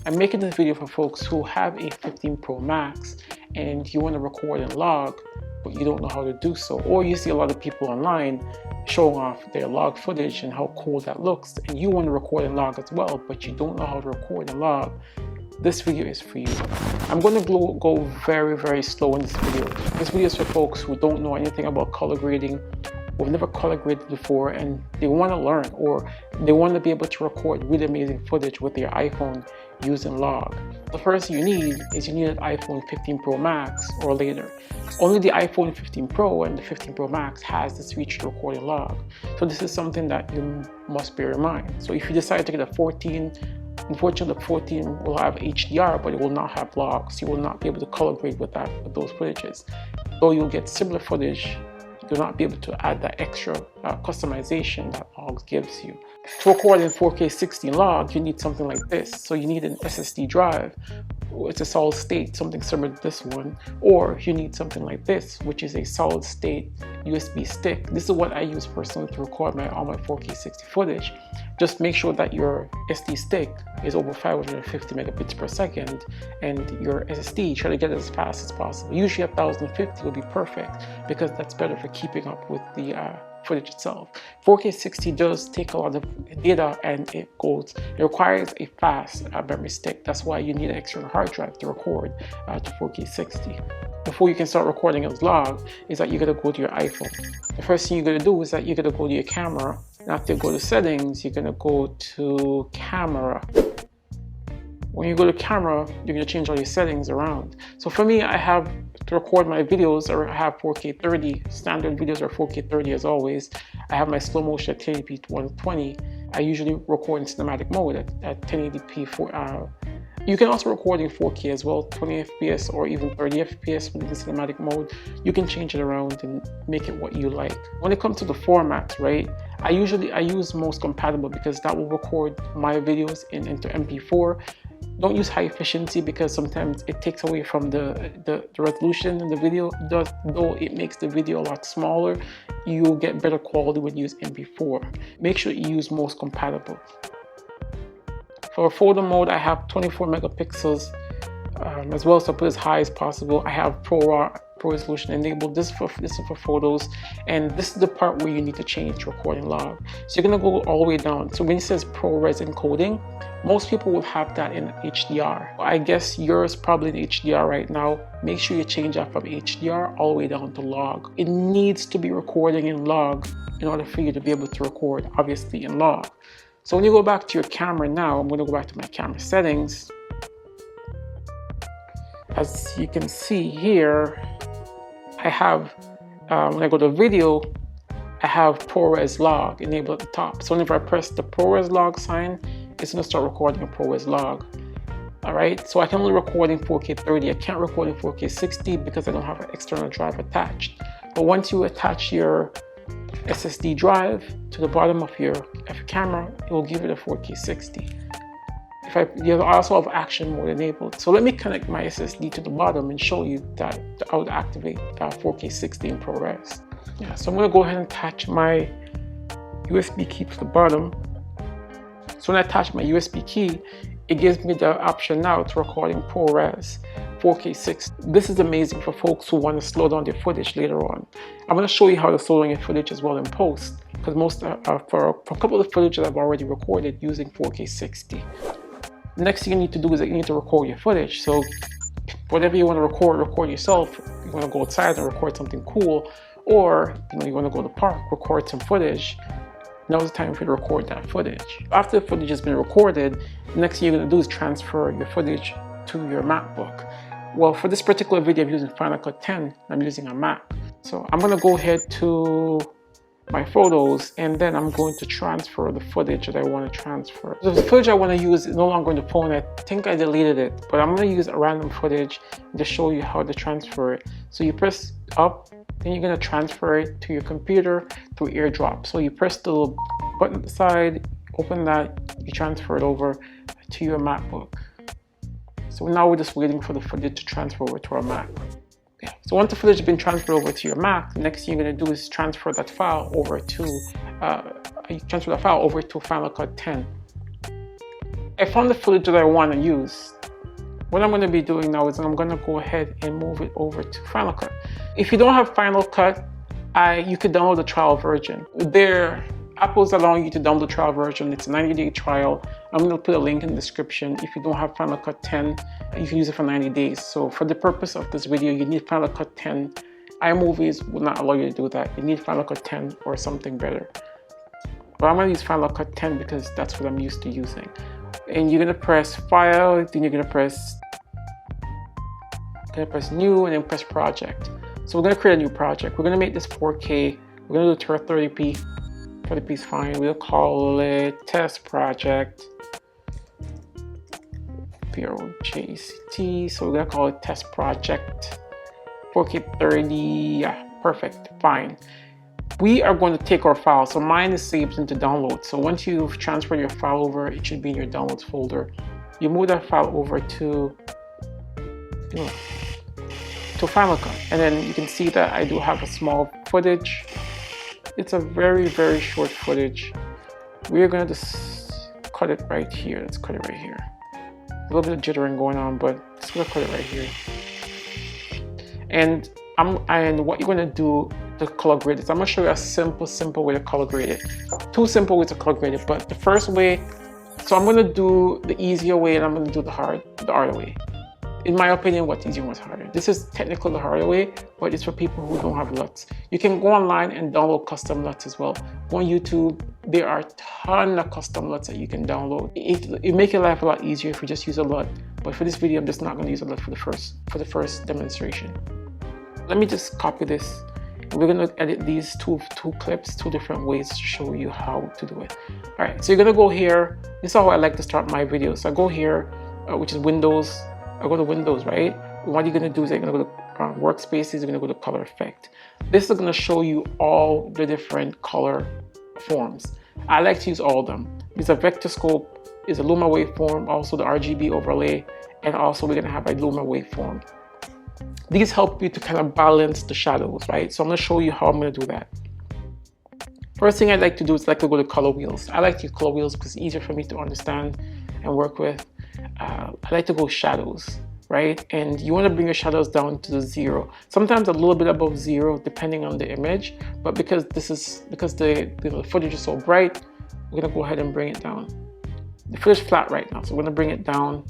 I'm making this video for folks who have a 15 Pro Max and you want to record and log, but you don't know how to do so. Or you see a lot of people online showing off their log footage and how cool that looks, and you want to record and log as well, but you don't know how to record and log. This video is for you. I'm going to go very slow in this video. This video is for folks who don't know anything about color grading, who've never color graded before, and they want to learn, or they want to be able to record really amazing footage with their iPhone using log. The first thing you need is you need an iPhone 15 Pro Max or later. Only the iPhone 15 Pro and the 15 Pro Max has this feature to record and log. So this is something that you must bear in mind. So if you decide to get a 14, unfortunately the 14 will have HDR, but it will not have log, so you will not be able to color grade with those footages. Though you'll get similar footage, you'll not be able to add that extra customization that log gives you. To record in 4K 60 log, you need something like this. So you need an SSD drive. It's a solid state, something similar to this one, or you need something like this, which is a solid state USB stick. This is what I use personally to record all my 4K 60 footage. Just make sure that your SD stick is over 550 megabits per second, and your SSD, try to get it as fast as possible. Usually 1050 will be perfect because that's better for keeping up with the footage itself. 4K 60 does take a lot of data, and it requires a fast memory stick. That's why you need an external hard drive to record to 4K 60. Before you can start recording as log, is that you gotta go to your iPhone. The first thing you're gonna do is that you're gonna go to your camera. And after you go to settings, you're gonna go to camera. When you go to camera, you're gonna change all your settings around. So for me, I have to record my videos, or I have 4K 30. Standard videos are 4K 30 as always. I have my slow motion at 1080p 120. I usually record in cinematic mode at 1080p. You can also record in 4K as well, 20 FPS or even 30 FPS with the cinematic mode. You can change it around and make it what you like. When it comes to the formats, right, I use most compatible because that will record my videos into MP4. Don't use high efficiency because sometimes it takes away from the resolution in the video. Though it makes the video a lot smaller, you'll get better quality when you use MP4. Make sure you use most compatible. For photo mode, I have 24 megapixels as well, so I put as high as possible. I have Pro resolution enabled. This is for photos, and this is the part where you need to change recording log. So you're gonna go all the way down. So when it says ProRes encoding, most people will have that in HDR. I guess yours probably in HDR right now. Make sure you change that from HDR all the way down to log. It needs to be recording in log in order for you to be able to record, obviously, in log. So when you go back to your camera now, I'm going to go back to my camera settings. As you can see here, I have, when I go to video, I have ProRes log enabled at the top. So whenever I press the ProRes log sign, it's going to start recording a ProRes log. All right, so I can only record in 4K 30. I can't record in 4K 60 because I don't have an external drive attached. But once you attach your SSD drive to the bottom of your camera, it will give it a 4K 60. You also have action mode enabled. So let me connect my SSD to the bottom and show you that I would activate 4K 60 in ProRes. Yeah, so I'm going to go ahead and attach my USB key to the bottom. So when I attach my USB key, it gives me the option now to record in ProRes 4K 60. This is amazing for folks who want to slow down their footage later on. I'm going to show you how to slow down your footage as well in post, because for a couple of footage that I've already recorded using 4K 60. The next thing you need to do is that you need to record your footage. So whatever you want to record yourself. You want to go outside and record something cool, or you want to go to the park, record some footage. Now's the time for you to record that footage. After the footage has been recorded, the next thing you're going to do is transfer your footage to your MacBook. Well, for this particular video, I'm using Final Cut 10. I'm using a Mac. So I'm going to go ahead to my photos, and then I'm going to transfer the footage that I want to transfer. So the footage I want to use is no longer on the phone. I think I deleted it, but I'm going to use a random footage to show you how to transfer it. So you press up, then you're going to transfer it to your computer through AirDrop. So you press the little button at the side, open that, you transfer it over to your MacBook. So now we're just waiting for the footage to transfer over to our Mac. Yeah. So once the footage has been transferred over to your Mac, the next thing you're going to do is transfer that file over to Final Cut 10. I found the footage that I want to use. What I'm going to be doing now is I'm going to go ahead and move it over to Final Cut. If you don't have Final Cut, you could download the trial version. Apple's allowing you to download the trial version. It's a 90-day trial. I'm going to put a link in the description. If you don't have Final Cut 10, you can use it for 90 days. So for the purpose of this video, you need Final Cut 10. iMovies will not allow you to do that. You need Final Cut 10 or something better. But I'm going to use Final Cut 10 because that's what I'm used to using. And you're going to press File, then you're going to press New, and then press Project. So we're going to create a new project. We're going to make this 4K. We're going to do 30p. 30p is fine. We'll call it Test Project. PROJCT. So we're going to call it Test Project. 4K 30. Yeah, perfect. Fine. We are going to take our file. So mine is saved into download. So once you've transferred your file over, it should be in your downloads folder. You move that file over to Final Cut, and then you can see that I do have a small footage. It's a very, very short footage. We're going to just cut it right here. Let's cut it right here. A little bit of jittering going on, but just gonna cut it right here. And what you're gonna do to color grade this, I'm gonna show you a simple way to color grade it. Two simple ways to color grade it, but the first way, so I'm gonna do the easier way and I'm gonna do the harder way. In my opinion, what's easier and what's harder. This is technically the harder way, but it's for people who don't have LUTs. You can go online and download custom LUTs as well. Go on YouTube, there are a ton of custom LUTs that you can download. It makes your life a lot easier if you just use a LUT. But for this video, I'm just not going to use a LUT for the first demonstration. Let me just copy this. We're going to edit these two clips, two different ways to show you how to do it. All right, so you're going to go here. This is how I like to start my videos. So I go here, which is Windows. I go to Windows, right? What you're going to do is you're going to go to Workspaces, you're going to go to Color Effect. This is going to show you all the different color forms. I like to use all of them. There's a vector scope, is a Luma waveform, also the RGB overlay, and also we're going to have a Luma waveform. These help you to kind of balance the shadows, right? So I'm going to show you how I'm going to do that. First thing I like to do is to go to color wheels. I like to use color wheels because it's easier for me to understand and work with. I like to go shadows, right? And you want to bring your shadows down to the 0. Sometimes a little bit above 0, depending on the image. But because the footage is so bright, we're gonna go ahead and bring it down. The footage is flat right now, so we're gonna bring it down,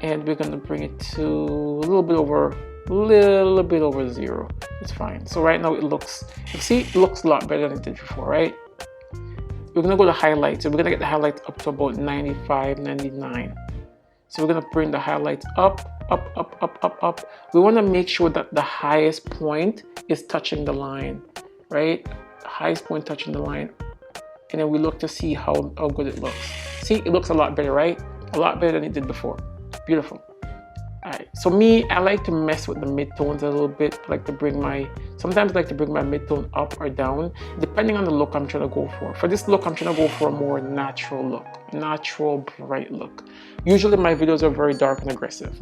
and we're gonna bring it to a little bit over 0. It's fine. So right now it looks, it looks a lot better than it did before, right? We're gonna go to highlights, and we're gonna get the highlights up to about 95, 99. So we're gonna bring the highlights up. We wanna make sure that the highest point is touching the line, right? The highest point touching the line. And then we look to see how good it looks. See, it looks a lot better, right? A lot better than it did before. Beautiful. All right, so me, I like to mess with the midtones a little bit. Sometimes I like to bring my midtone up or down, depending on the look I'm trying to go for. For this look, I'm trying to go for a more natural look, natural, bright look. Usually my videos are very dark and aggressive.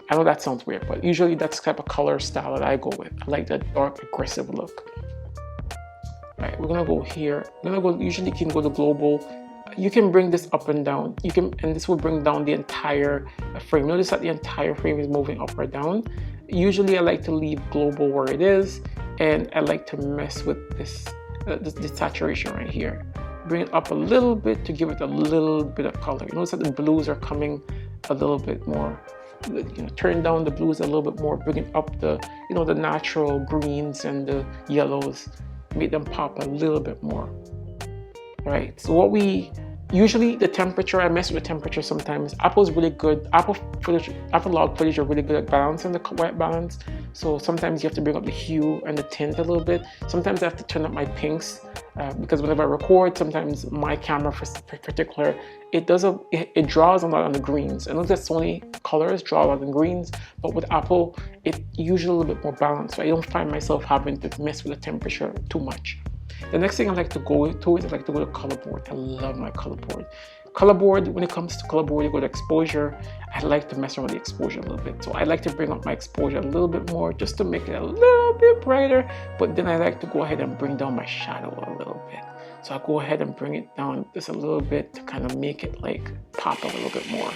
I know that sounds weird, but usually that's the type of color style that I go with. I like that dark, aggressive look. All right, we're gonna go here. Usually you can go to global. You can bring this up and down. And this will bring down the entire frame. Notice that the entire frame is moving up or down. Usually I like to leave global where it is, and I like to mess with this saturation right here. Bring it up a little bit to give it a little bit of color. You notice that the blues are coming a little bit more. Turn down the blues a little bit more, bring up the the natural greens and the yellows, make them pop a little bit more. Right, so usually the temperature, I mess with the temperature sometimes. Apple's really good. Apple log footage are really good at balancing the white balance. So sometimes you have to bring up the hue and the tint a little bit. Sometimes I have to turn up my pinks because whenever I record, sometimes my camera for particular, it draws a lot on the greens. I know that Sony colors draw a lot on greens, but with Apple, it's usually a little bit more balanced. So I don't find myself having to mess with the temperature too much. The next thing I like to go to is I like to go to color board. I love my color board. Color board, when it comes to color board, you go to exposure. I like to mess around with the exposure a little bit. So I like to bring up my exposure a little bit more just to make it a little bit brighter. But then I like to go ahead and bring down my shadow a little bit. So I'll go ahead and bring it down just a little bit to kind of make it like pop a little bit more.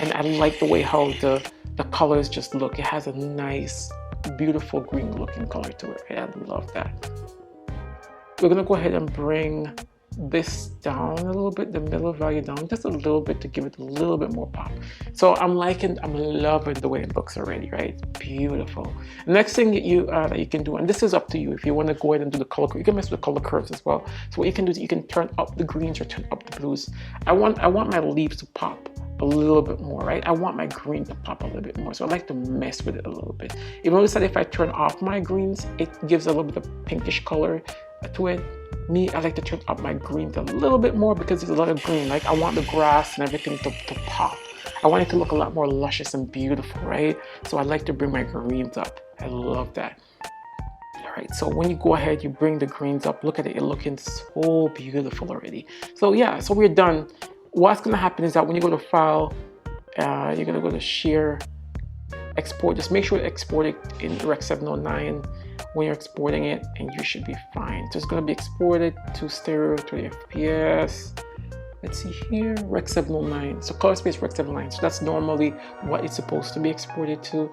And I like the way how the colors just look. It has a nice, beautiful green looking color to it. I love that. We're gonna go ahead and bring this down a little bit, the middle value down just a little bit to give it a little bit more pop. So I'm loving the way it looks already, right? Beautiful. The next thing that you can do, and this is up to you, if you want to go ahead and do the color, you can mess with the color curves as well. So what you can do is you can turn up the greens or turn up the blues. I want my leaves to pop a little bit more, right? I want my green to pop a little bit more. So I like to mess with it a little bit. You notice that if I turn off my greens, it gives a little bit of pinkish color to it. Me, I like to turn up my greens a little bit more because there's a lot of green. Like I want the grass and everything to pop. I want it to look a lot more luscious and beautiful, right? So I like to bring my greens up. I love that. All right, so when you go ahead, you bring the greens up. Look at it, it's looking so beautiful already. So yeah, so we're done. What's gonna happen is that when you go to File, you're gonna go to Share, Export. Just make sure to export it in Rec 709 when you're exporting it, and you should be fine. So it's gonna be exported to stereo 30 FPS. Let's see here, Rec 709. So color space Rec 709. So that's normally what it's supposed to be exported to.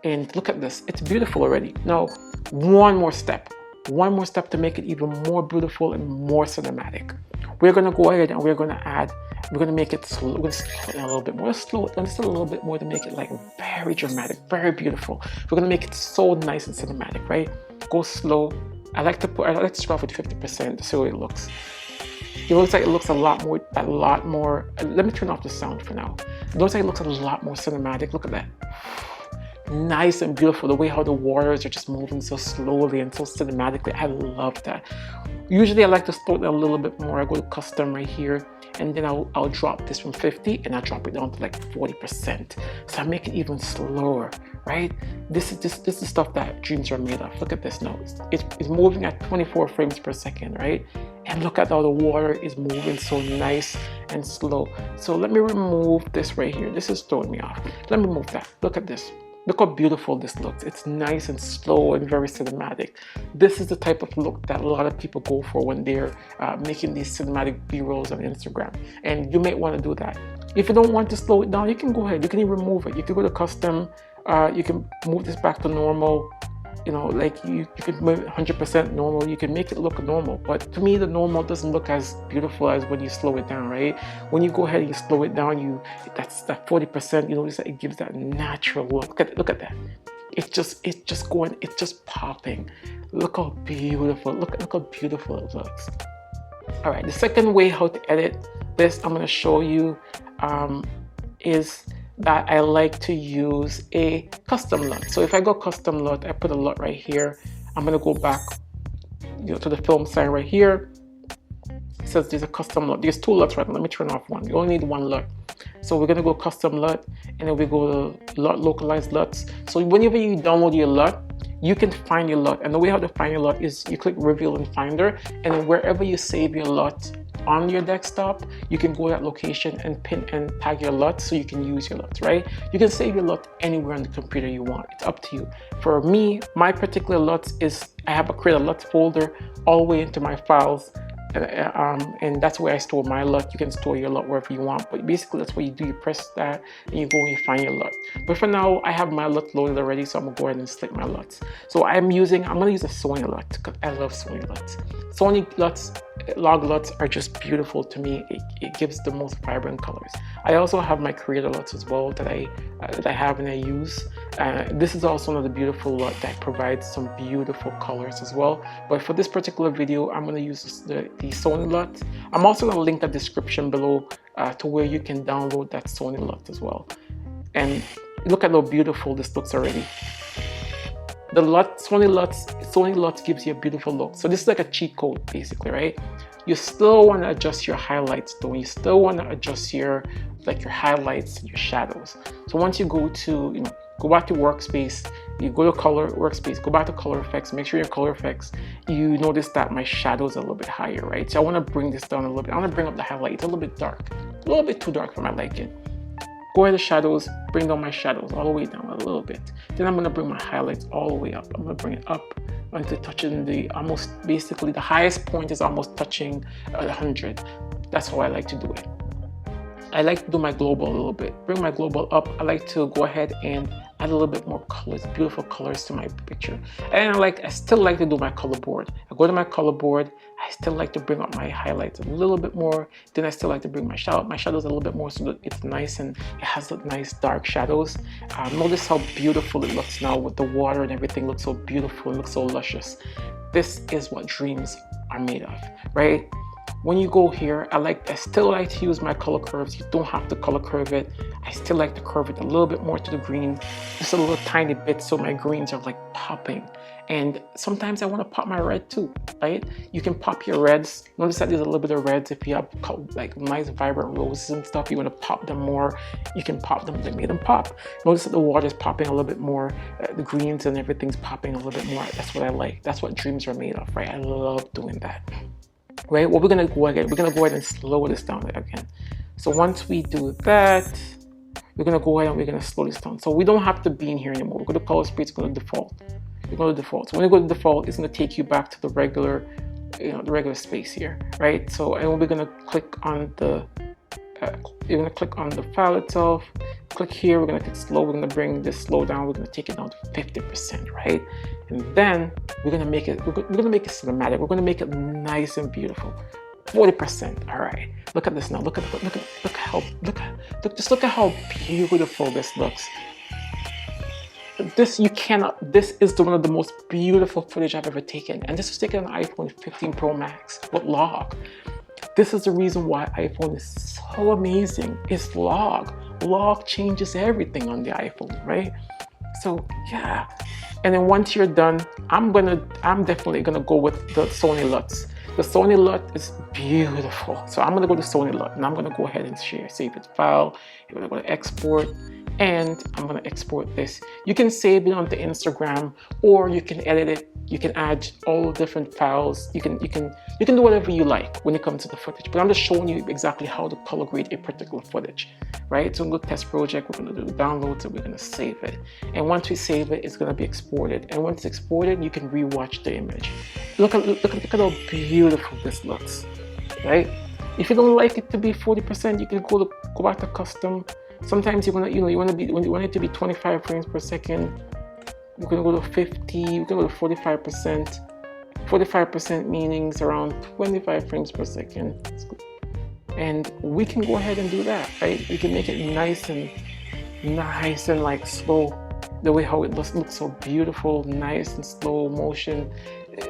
And look at this, it's beautiful already. Now, one more step to make it even more beautiful and more cinematic. We're gonna go ahead and we're gonna make it slow. We're gonna slow it down a little bit more, slow it down just a little bit more to make it like very dramatic, very beautiful. We're gonna make it so nice and cinematic, right? Go slow. I like to start off with 50% to see how it looks. It looks like it looks a lot more. Let me turn off the sound for now. It looks like it looks a lot more cinematic. Look at that. Nice and beautiful, the way how the waters are just moving so slowly and so cinematically. I love that. Usually I like to slow it down a little bit more. I go to custom right here, and then I'll drop this from 50 and I'll drop it down to like 40%. So I make it even slower, right? This is stuff that dreams are made of. Look at this now. It's moving at 24 frames per second, right? And look at how the water is moving so nice and slow. So let me remove this right here. This is throwing me off. Let me move that. Look at this. Look how beautiful this looks. It's nice and slow and very cinematic. This is the type of look that a lot of people go for when they're making these cinematic B-rolls on Instagram. And you may want to do that. If you don't want to slow it down, you can go ahead. You can even remove it. You can go to custom. You can move this back to normal. You know, like you can move it 100% normal. You can make it look normal. But to me, the normal doesn't look as beautiful as when you slow it down, right? When you go ahead and you slow it down, that's that 40%. You notice that it gives that natural look. Look at that. It's just popping. Look how beautiful. Look how beautiful it looks. All right. The second way how to edit this, I'm going to show you, is that I like to use a custom LUT. So if I go custom LUT, I put a LUT right here. I'm gonna go back, to the film sign right here. It says there's a custom LUT. There's two LUTs right now. Let me turn off one. You only need one LUT. So we're gonna go custom LUT, and then we go to LUT localized LUTs. So whenever you download your LUT, you can find your LUT. And the way how to find your LUT is you click Reveal in Finder, and then wherever you save your LUT on your desktop, you can go to that location and pin and tag your LUT so you can use your LUT, right? You can save your LUT anywhere on the computer you want. It's up to you. For me, my particular LUT is I create a LUT folder all the way into my files, and that's where I store my LUT. You can store your LUT wherever you want, but basically that's what you do. You press that and you go and you find your LUT. But for now, I have my LUT loaded already, so I'm gonna go ahead and select my LUTs. So I'm gonna use a Sony LUT because I love Sony LUTs. Sony LUTs, log LUTs are just beautiful to me. It gives the most vibrant colors. I also have my creator LUTs as well that I have and I use. This is also another beautiful LUT that provides some beautiful colors as well. But for this particular video, I'm going to use the Sony LUT. I'm also going to link the description below to where you can download that Sony LUT as well. And look at how beautiful this looks already. The Sony LUT gives you a beautiful look. So this is like a cheat code basically, right? You still want to adjust your highlights though. You still want to adjust your highlights and your shadows. So once you go to, go back to workspace, you go to color workspace, go back to color effects, make sure your color effects, you notice that my shadow is a little bit higher, right? So I want to bring this down a little bit. I want to bring up the highlight. It's a little bit dark, a little bit too dark for my liking. Go ahead to shadows, bring down my shadows all the way down a little bit. Then I'm going to bring my highlights all the way up. I'm going to bring it up until touching the basically the highest point is almost touching 100. That's how I like to do it. I like to do my global a little bit, bring my global up. I like to go ahead and add a little bit more colors, beautiful colors to my picture. And I still like to do my color board. I go to my color board, I still like to bring up my highlights a little bit more. Then I still like to bring my shadows a little bit more so that it's nice and it has the nice dark shadows. Notice how beautiful it looks now with the water and everything looks so beautiful, it looks so luscious. This is what dreams are made of, right? When you go here, I still like to use my color curves. You don't have to color curve it. I still like to curve it a little bit more to the green, just a little tiny bit so my greens are like popping. And sometimes I want to pop my red too, right? You can pop your reds. Notice that there's a little bit of reds. If you have like nice vibrant roses and stuff, you want to pop them more, you can pop them. They made them pop. Notice that the water is popping a little bit more. The greens and everything's popping a little bit more. That's what I like. That's what dreams are made of, right? I love doing that. Right, well, we're gonna go ahead and slow this down again. So once we do that, we're gonna go ahead and we're gonna slow this down. So we don't have to be in here anymore. We're gonna color space, it's gonna default. We're gonna default. So when you go to default, it's gonna take you back to the regular, the regular space here, right? So and we're gonna click on the you're gonna click on the file itself, click here, we're gonna click slow, we're gonna bring this slow down, we're gonna take it down to 50%, right? And then we're gonna make it cinematic, we're gonna make it nice and beautiful. 40%, all right. Look at this now, look at how beautiful this looks. This is one of the most beautiful footage I've ever taken, and this was taken on iPhone 15 Pro Max with log. This is the reason why iPhone is so amazing. It's log. Log changes everything on the iPhone, right? So yeah. And then once you're done, I'm definitely gonna go with the Sony Luts. The Sony Lut is beautiful. So I'm gonna go to Sony Lut and I'm gonna go ahead and save its file. You're gonna go to export, and I'm gonna export this. You can save it onto Instagram, or you can edit it. You can add all different files. You can do whatever you like when it comes to the footage. But I'm just showing you exactly how to color grade a particular footage, right? So I'm gonna test project. We're gonna do the downloads, and we're gonna save it. And once we save it, it's gonna be exported. And once it's exported, you can rewatch the image. Look at how beautiful this looks, right? If you don't like it to be 40%, you can go back to custom. Sometimes you want it to be 25 frames per second. You're gonna go to 50. You can go to 45%. 45% meaning it's around 25 frames per second. And we can go ahead and do that, right? We can make it nice and like slow. The way how it looks so beautiful, nice and slow motion.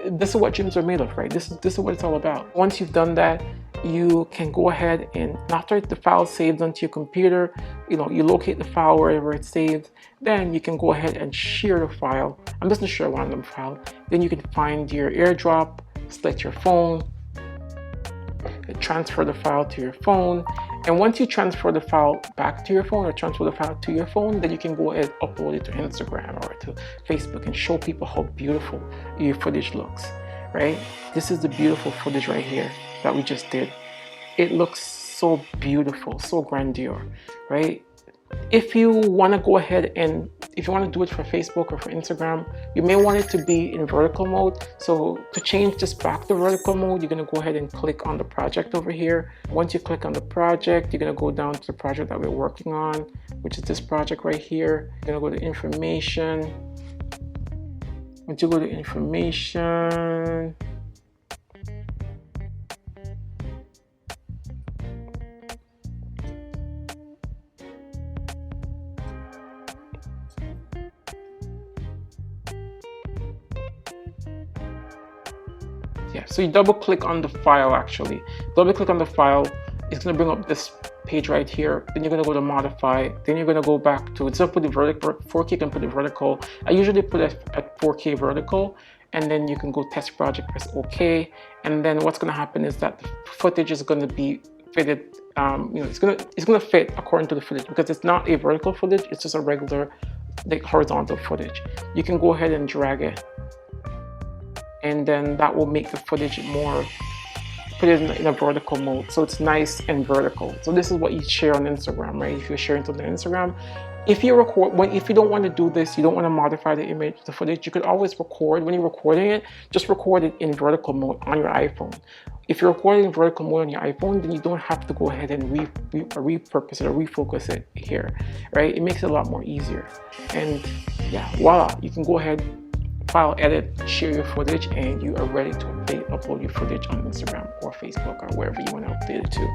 This is what dreams are made of, right? This is what it's all about. Once you've done that, you can go ahead and after the file is saved onto your computer, you locate the file wherever it's saved, then you can go ahead and share the file. I'm just gonna share one random file. Then you can find your AirDrop, select your phone, transfer the file to your phone. And once you transfer the file back to your phone or transfer the file to your phone, then you can go ahead and upload it to Instagram or to Facebook and show people how beautiful your footage looks, right? This is the beautiful footage right here that we just did. It looks so beautiful, so grandeur, right? If you want to go ahead and if you want to do it for Facebook or for Instagram, you may want it to be in vertical mode. So to change this back to vertical mode, you're going to go ahead and click on the project over here. Once you click on the project, you're going to go down to the project that we're working on, which is this project right here. You're going to go to information. Once you go to information, yeah, so you double click on the file actually. Double click on the file, it's gonna bring up this page right here. Then you're gonna go to modify. Then you're gonna go back to, instead of putting vertical, 4K, you can put it vertical. I usually put it at 4K vertical. And then you can go test project, press OK. And then what's gonna happen is that the footage is gonna be fitted, it's gonna fit according to the footage because it's not a vertical footage, it's just a regular like horizontal footage. You can go ahead and drag it. And then that will make the footage more, put it in a vertical mode. So it's nice and vertical. So this is what you share on Instagram, right? If you're sharing something on Instagram, If you if you don't want to do this, you don't want to modify the image, the footage, you could always record. When you're recording it, just record it in vertical mode on your iPhone. If you're recording in vertical mode on your iPhone, then you don't have to go ahead and repurpose it or refocus it here, right? It makes it a lot more easier. And yeah, voila, you can go ahead, file, edit, share your footage, and you are ready to upload your footage on Instagram or Facebook or wherever you want to update it to.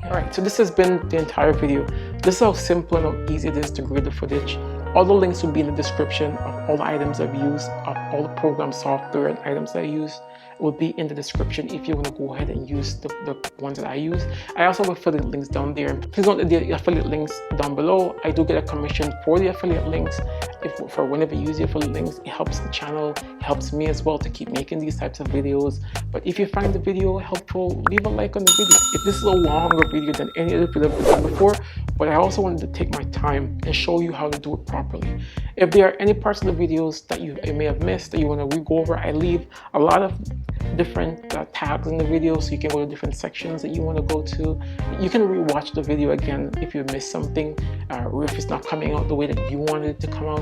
Alright, so this has been the entire video. This is how simple and how easy it is to grade the footage. All the links will be in the description of all the items I've used, of all the program software and items I use. Will be in the description if you want to go ahead and use the ones that I use. I also have affiliate links down there. Please note that the affiliate links down below, I do get a commission for the affiliate links. For whenever you use the affiliate links, it helps the channel, it helps me as well to keep making these types of videos. But if you find the video helpful, leave a like on the video. If this is a longer video than any other video I've done before, but I also wanted to take my time and show you how to do it properly. If there are any parts of the videos that you may have missed that you want to go over, I leave a lot of different tags in the video, so you can go to different sections that you want to go to. You can rewatch the video again if you missed something, or if it's not coming out the way that you wanted it to come out.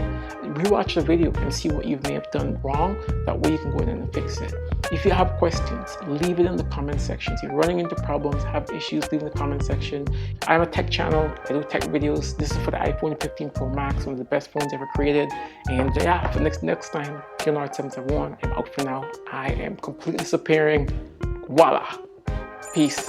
Rewatch the video and see what you may have done wrong. That way you can go in and fix it. If you have questions, leave it in the comment section. If you're running into problems, have issues, leave in the comment section. I'm a tech channel, I do tech videos. This is for the iPhone 15 Pro Max, one of the best phones ever created. And yeah, for next time, Leonard 771, I'm out for now. I am completely disappearing. Voila. Peace.